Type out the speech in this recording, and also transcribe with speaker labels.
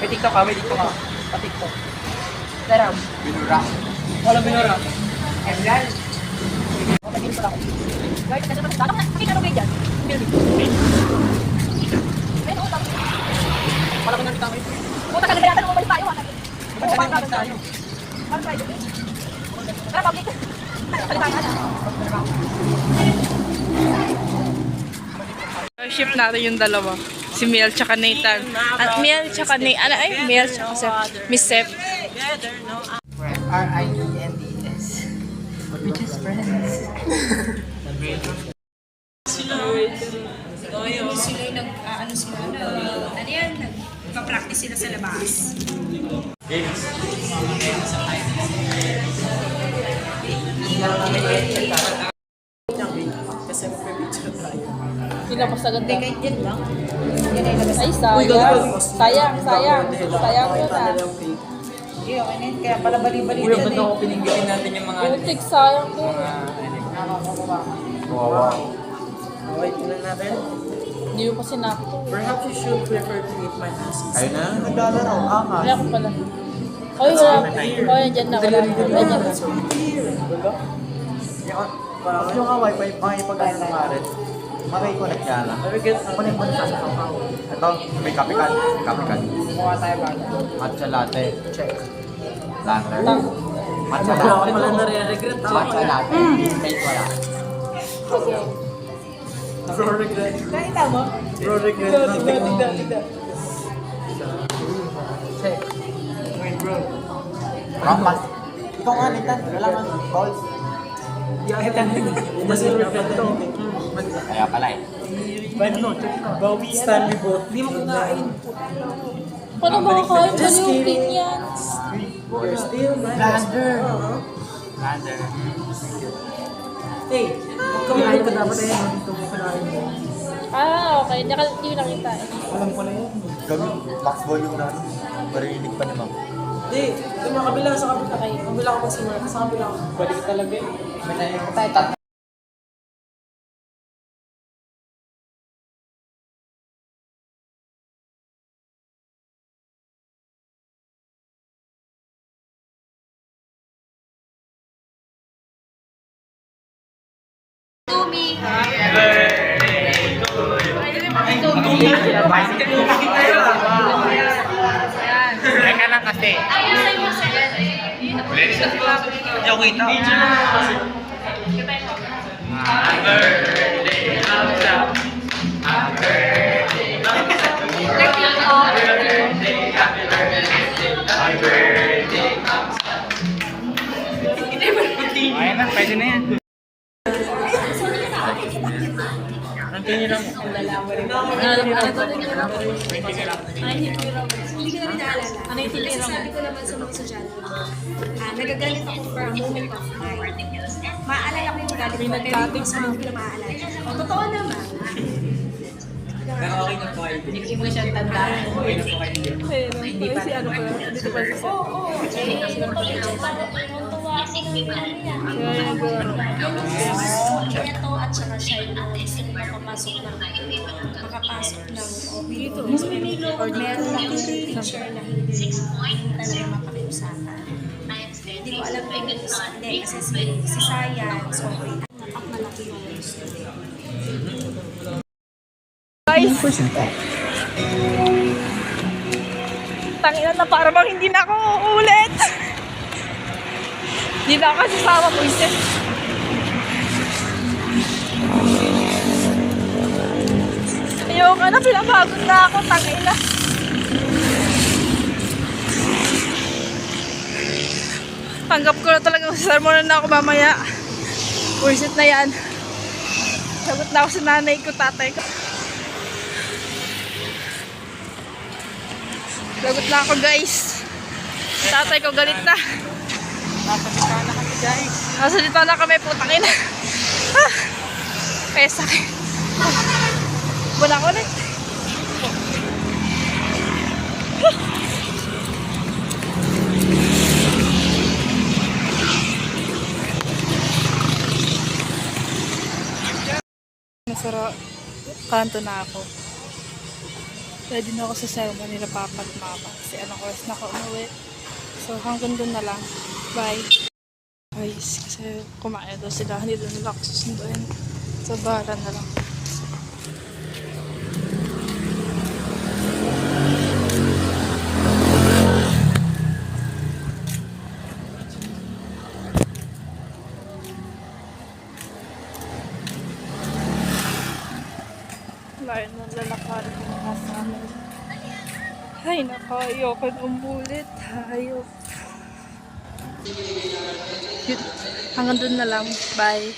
Speaker 1: May TikTok ka, may TikTok ka. Pa-TikTok. Teram.
Speaker 2: Binura.
Speaker 1: Walang binura.
Speaker 3: Egal.
Speaker 1: Pagkakin ko lang. Guys, kasi naman, nakikita ko kayo dyan. Ayun, utang. Wala ko nang tawid. Utang ka na yata nung umalis tayo. Parang tayo. Parang tayo. Tara, public. Palitangan na.
Speaker 4: Ship natin yung dalawa. Si Miel tsaka Nathan. Miel tsaka Nathan. Miel tsaka Miss Sep.
Speaker 3: R-I-E-N-D-S. Which is friends.
Speaker 5: Sila yung nag-ano sila, ano yan, nagpa-practice sila sa labas.
Speaker 3: Kasi mag-picture tayo.
Speaker 4: Sila mas agad.
Speaker 5: Kahit yan lang.
Speaker 4: Ay, sayang. Sayang. Sayang ko na.
Speaker 3: Hindi, okay na yun. Kaya pala bali-bali
Speaker 1: Uy, ang ganda ko pininggitin natin yung mga...
Speaker 4: Putik, sayang ko.
Speaker 2: Wow.
Speaker 3: Wait, tingnan natin.
Speaker 4: Hindi ko kasi nakto.
Speaker 3: Perhaps you should prefer to eat my hands.
Speaker 2: Ayun na.
Speaker 3: Naglalaro, angas.
Speaker 4: Kaya ko pala. Oy, wala. Oy, dyan na. Wala. Dyan na.
Speaker 2: Yung nga wifi, makipag-ano ng maret. Makikonnect ka na. Kunin mo na sa kakao. Ito, may kapikan. Kapikan.
Speaker 3: Mukha tayo bago.
Speaker 2: Matcha latte.
Speaker 3: Check.
Speaker 2: Latte.
Speaker 4: Tang.
Speaker 2: Matcha
Speaker 3: Ako
Speaker 2: latte.
Speaker 3: pala nare-regret.
Speaker 2: Matcha latte. Taste wala.
Speaker 3: Bro regret.
Speaker 4: Nakita mo?
Speaker 3: Bro regret.
Speaker 4: Tignan.
Speaker 3: Check. Wait, bro.
Speaker 2: Rampas. Ikaw nga, Nathan. Wala nga. Balls.
Speaker 3: Kasi regret to.
Speaker 2: Kaya pala eh.
Speaker 3: Stanley Boat. Hindi mo kunain.
Speaker 4: Paano makakain ka
Speaker 3: Just
Speaker 4: yung
Speaker 3: kidding.
Speaker 4: pin yan?
Speaker 3: You're still my
Speaker 2: Blander.
Speaker 3: Blander. Hey, kamain ka dapat eh. Dito mo kunain mo.
Speaker 4: Okay. Hindi ko nakita eh.
Speaker 3: Alam ko na yun.
Speaker 2: Gawin. Max volume na. Marinig pa naman.
Speaker 3: Hindi, yung mga kabila sa kabila. Kabila ka magsimula. Sa kabila ka. Balik talaga eh.
Speaker 2: May nainig tayo.
Speaker 1: Teka lang kasi. Yung kita. Ayan na, pwede na yan. Nantingin lang.
Speaker 5: Ano yung tinira mo? Sabi ko naman sa mga estudyante, nagagalit ako for a moment of time. Maaalala ko yung galit ko, pero yung sa mga ko maaalala. O, totoo naman.
Speaker 1: Pero okay na po kayo.
Speaker 5: Hindi mo siyang tandaan.
Speaker 1: Okay na po kayo.
Speaker 4: Hindi pa si ano ko. Dito pa si Sep.
Speaker 5: Oo. Ito at saka siya yung makapasok ng dito. Or meron lang teacher na hindi talaga mapakiusapan. Hindi ko alam kung hindi kasi si Science okay. Napakmalaki yung gusto.
Speaker 4: Guys. Tanginan na para bang hindi na ako uulit. Hindi na ako kasama mo isip. Ayoko na, pinapagod na ako. Tangina. Tanggap ko na talagang sermonan na ako mamaya. Worship na yan. Sagot na ako sa nanay ko, tatay ko. Sagot na ako guys. Tatay ko galit na.
Speaker 1: Nasalita na kami guys.
Speaker 4: Nasalita na kami, putang ina. Kaya sakit. Wala ko na. Masarap. Kanto na ako. Ready na ako sa sermon nila Papa at Mama. Kasi anong oras na ako umuwi. So hanggang doon na lang. Bye. Guys, kasi kumain daw sila. Hindi doon nila ako susunduin. So bahala na lang. Layo ng lalakarin ng kasama. Ay, nako, ayoko na umulit. Ayok. Hanggang doon na lang. Bye.